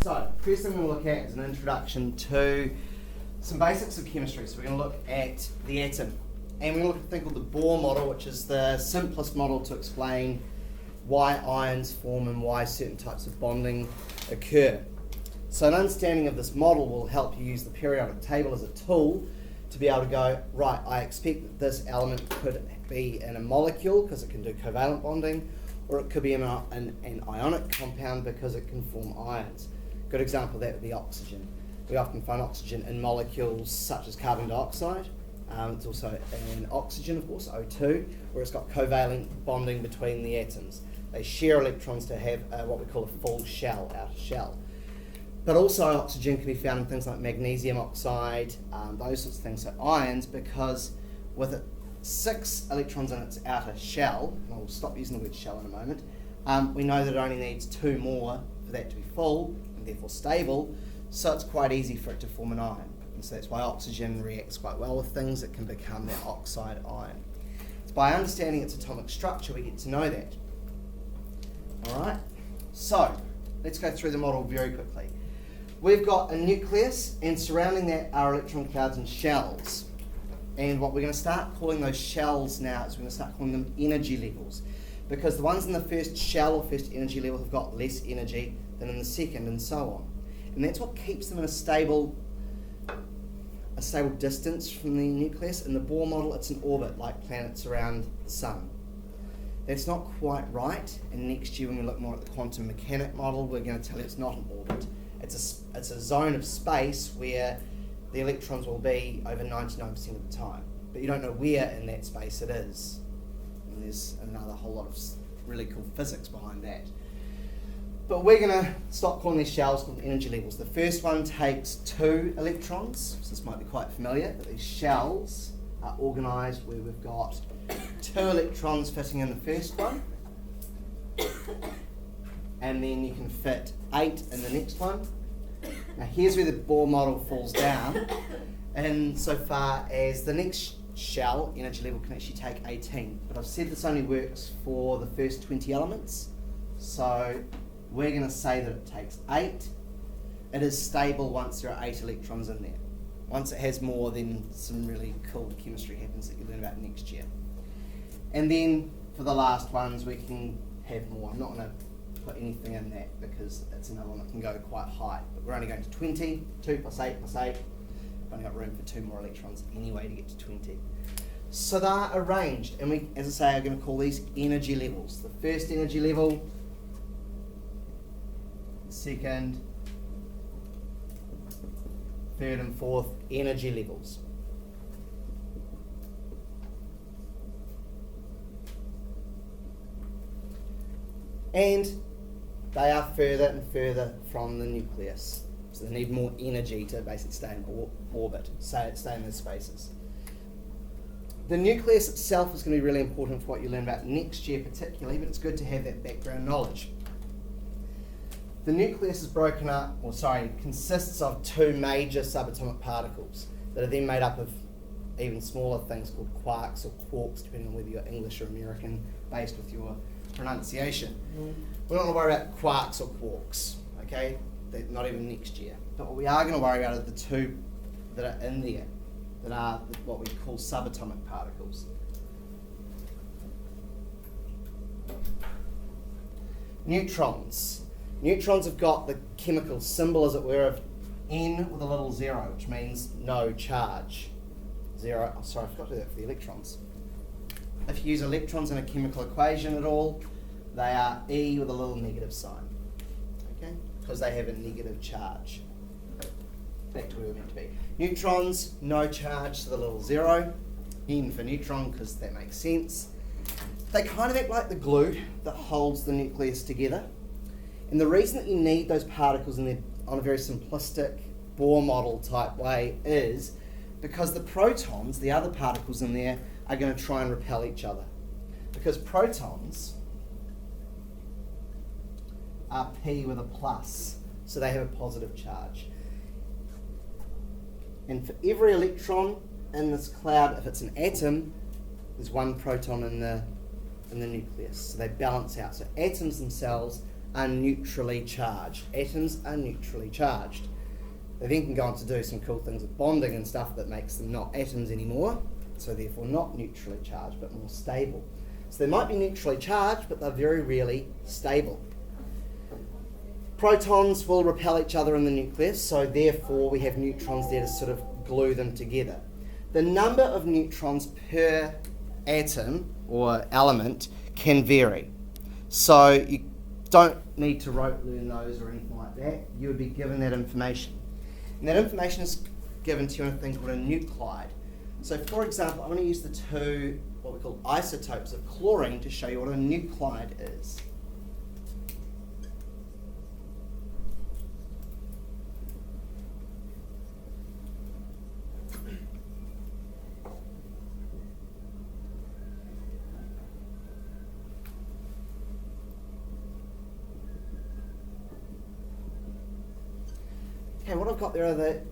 So, first thing we're going to look at is an introduction to some basics of chemistry. So we're going to look at the atom. And we're going to look at a thing called the Bohr Model, which is the simplest model to explain why ions form and why certain types of bonding occur. So an understanding of this model will help you use the periodic table as a tool to be able to go, right, I expect that this element could be in a molecule because it can do covalent bonding, or it could be in an ionic compound because it can form ions. Good example of that would be oxygen. We often find oxygen in molecules such as carbon dioxide. It's also in oxygen, of course, O2, where it's got covalent bonding between the atoms. They share electrons to have what we call a full shell, outer shell. But also oxygen can be found in things like magnesium oxide, those sorts of things, so ions, because with 6 electrons in its outer shell, and I'll stop using the word shell in a moment, we know that it only needs 2 more for that to be full, and therefore stable, so it's quite easy for it to form an ion. And so that's why oxygen reacts quite well with things. It can become that oxide ion. It's by understanding its atomic structure we get to know that. Alright, so let's go through the model very quickly. We've got a nucleus, and surrounding that are electron clouds and shells. And what we're going to start calling those shells now is we're going to start calling them energy levels, because the ones in the first shell or first energy level have got less energy than in the second, and so on. And that's what keeps them in a stable distance from the nucleus. In the Bohr model, it's an orbit like planets around the sun. That's not quite right, and next year when we look more at the quantum mechanic model, we're going to tell you it's not an orbit. It's a zone of space where the electrons will be over 99% of the time, but you don't know where in that space it is. And there's another whole lot of really cool physics behind that. But we're going to stop calling these shells called energy levels. The first one takes 2 electrons, so this might be quite familiar, but these shells are organised where we've got 2 electrons fitting in the first one, and then you can fit 8 in the next one. Now here's where the Bohr model falls down, and so far as the next shell energy level can actually take 18, but I've said this only works for the first 20 elements, so we're going to say that it takes 8. It is stable once there are 8 electrons in there. Once it has more, then some really cool chemistry happens that you learn about next year. And then for the last ones we can have more. I'm not going to put anything in that because it's another one that can go quite high. But we're only going to 20, 2 plus 8 plus 8. We've only got room for 2 more electrons anyway to get to 20. So they're arranged, and we, as I say, are going to call these energy levels. The first energy level, second, third and fourth energy levels. And they are further and further from the nucleus. So they need more energy to basically stay in orbit, stay in those spaces. The nucleus itself is going to be really important for what you learn about next year particularly, but it's good to have that background knowledge. The nucleus is consists of 2 major subatomic particles that are then made up of even smaller things called quarks or quarks, depending on whether you're English or American, based with your pronunciation. We're not going to worry about quarks or quarks, okay? Not even next year. But what we are going to worry about are the 2 that are in there, that are what we call subatomic particles. Neutrons. Neutrons have got the chemical symbol, as it were, of N with a little 0, which means no charge. 0, oh sorry, I forgot to do that for the electrons. If you use electrons in a chemical equation at all, they are E with a little negative sign, okay? Because they have a negative charge. Back to where we're meant to be. Neutrons, no charge to the little 0. N for neutron, because that makes sense. They kind of act like the glue that holds the nucleus together. And the reason that you need those particles in there on a very simplistic Bohr model type way is because the protons, the other particles in there, are going to try and repel each other. Because protons are P with a plus, so they have a positive charge. And for every electron in this cloud, if it's an atom, there's 1 proton in the nucleus. So they balance out. So atoms themselves are neutrally charged. Atoms are neutrally charged. They then can go on to do some cool things with bonding and stuff that makes them not atoms anymore, so therefore not neutrally charged, but more stable. So they might be neutrally charged, but they're very rarely stable. Protons will repel each other in the nucleus, so therefore we have neutrons there to sort of glue them together. The number of neutrons per atom or element can vary. So you don't need to rote learn those or anything like that. You would be given that information. And that information is given to you in a thing called a nuclide. So for example, I'm going to use the two, what we call isotopes of chlorine to show you what a nuclide is. Okay, what I've got there are the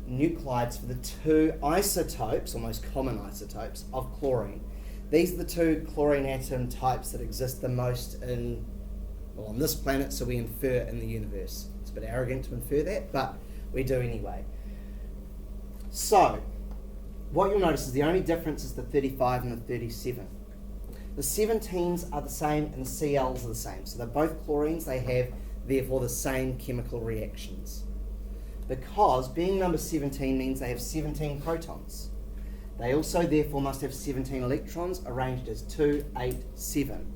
nuclides for the two isotopes, or most common isotopes, of chlorine. These are the two chlorine atom types that exist the most on this planet, so we infer in the universe. It's a bit arrogant to infer that, but we do anyway. So, what you'll notice is the only difference is the 35 and the 37. The 17s are the same and the Cls are the same. So they're both chlorines, they have therefore the same chemical reactions. Because being number 17 means they have 17 protons. They also therefore must have 17 electrons arranged as 2, 8, 7.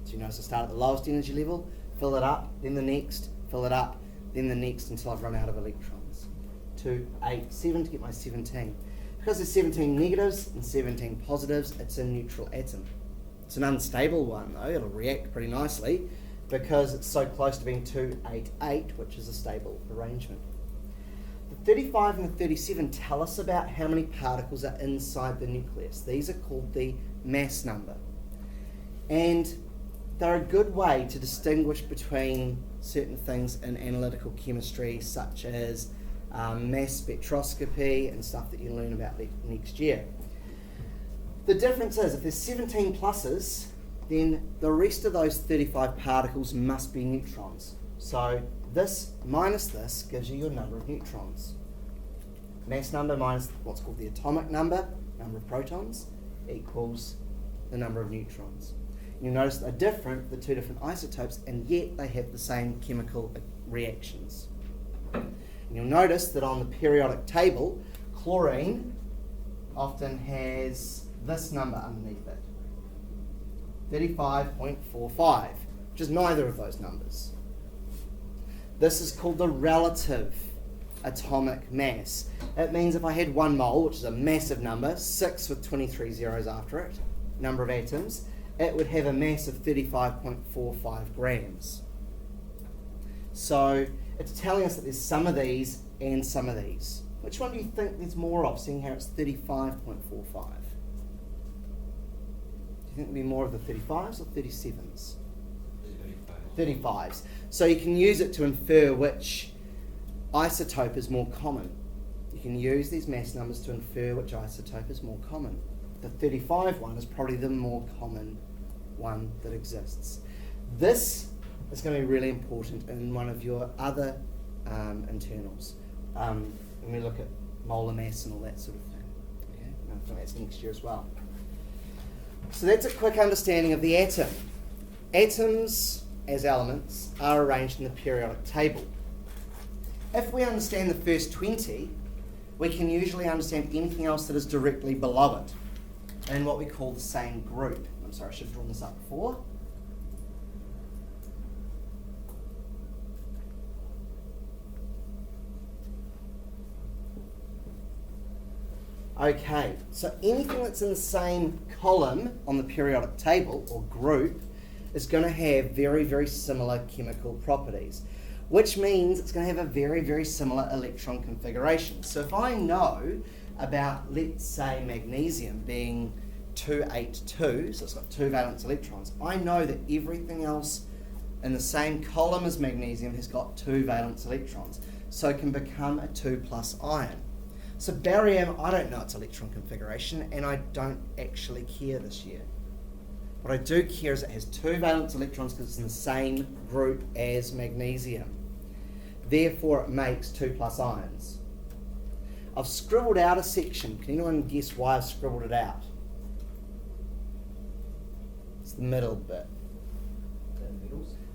So you notice I start at the lowest energy level, fill it up, then the next, fill it up, then the next until I've run out of electrons. 2, 8, 7 to get my 17. Because there's 17 negatives and 17 positives, it's a neutral atom. It's an unstable one though, it'll react pretty nicely because it's so close to being 2, 8, 8, which is a stable arrangement. The 35 and the 37 tell us about how many particles are inside the nucleus. These are called the mass number. And they're a good way to distinguish between certain things in analytical chemistry, such as mass spectroscopy and stuff that you learn about next year. The difference is, if there's 17 pluses, then the rest of those 35 particles must be neutrons. So this minus this gives you your number of neutrons. Mass number minus what's called the atomic number of protons, equals the number of neutrons. You'll notice they're different, the two different isotopes, and yet they have the same chemical reactions. And you'll notice that on the periodic table, chlorine often has this number underneath it, 35.45, which is neither of those numbers. This is called the relative atomic mass. It means if I had 1 mole, which is a massive number, 6 with 23 zeros after it, number of atoms, it would have a mass of 35.45 grams. So it's telling us that there's some of these and some of these. Which one do you think there's more of, seeing how it's 35.45? Do you think there'll be more of the 35s or 37s? 35s. So you can use it to infer which isotope is more common. You can use these mass numbers to infer which isotope is more common. The 35 one is probably the more common one that exists. This is going to be really important in one of your other internals. When we look at molar mass and all that sort of thing. Okay? And I think that's next year as well. So that's a quick understanding of the atom. Atoms, as elements, are arranged in the periodic table. If we understand the first 20, we can usually understand anything else that is directly below it in what we call the same group. I'm sorry, I should have drawn this up before. Okay, so anything that's in the same column on the periodic table or group is going to have very, very similar chemical properties, which means it's going to have a very, very similar electron configuration. So if I know about, let's say, magnesium being 282, so it's got 2 valence electrons, I know that everything else in the same column as magnesium has got 2 valence electrons, so it can become a 2+ ion. So barium, I don't know its electron configuration, and I don't actually care this year. What I do care is it has 2 valence electrons because it's in the same group as magnesium. Therefore, it makes 2+ ions. I've scribbled out a section. Can anyone guess why I've scribbled it out? It's the middle bit.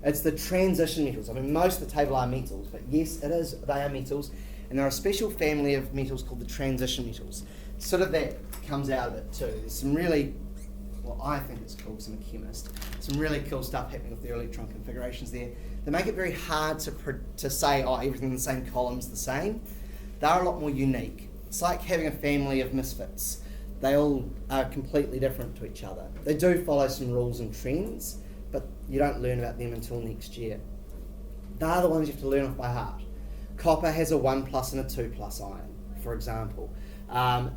It's the transition metals. I mean, most of the table are metals, but yes, it is. They are metals, and there are a special family of metals called the transition metals. Sort of that comes out of it too. There's some really, well, I think it's cool because I'm a chemist. Some really cool stuff happening with their electron configurations there. They make it very hard to say, oh, everything in the same column's the same. They're a lot more unique. It's like having a family of misfits. They all are completely different to each other. They do follow some rules and trends, but you don't learn about them until next year. They're the ones you have to learn off by heart. Copper has a 1+ and a 2+ ion, for example.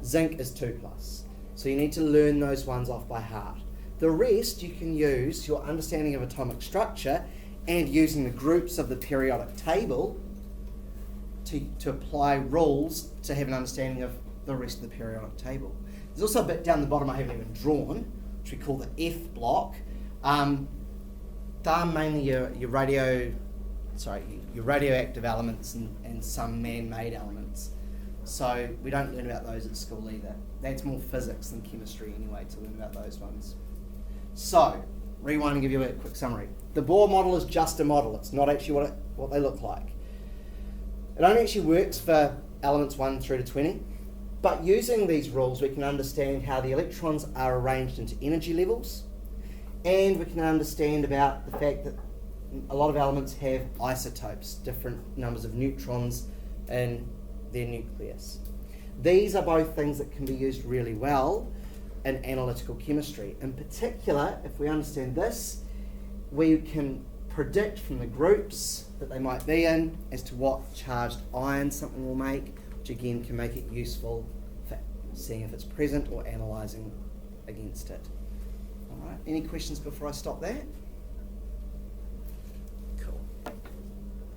Zinc is 2+. So you need to learn those ones off by heart. The rest you can use your understanding of atomic structure and using the groups of the periodic table to apply rules to have an understanding of the rest of the periodic table. There's also a bit down the bottom I haven't even drawn, which we call the F block. They're mainly your radioactive elements and some man-made elements. So we don't learn about those at school either. That's more physics than chemistry anyway, to learn about those ones. So, rewind and give you a quick summary. The Bohr model is just a model. It's not actually what they look like. It only actually works for elements 1 through to 20, but using these rules we can understand how the electrons are arranged into energy levels, and we can understand about the fact that a lot of elements have isotopes, different numbers of neutrons in their nucleus. These are both things that can be used really well in analytical chemistry. In particular, if we understand this, we can predict from the groups that they might be in as to what charged ions something will make, which again can make it useful for seeing if it's present or analysing against it. All right, any questions before I stop there?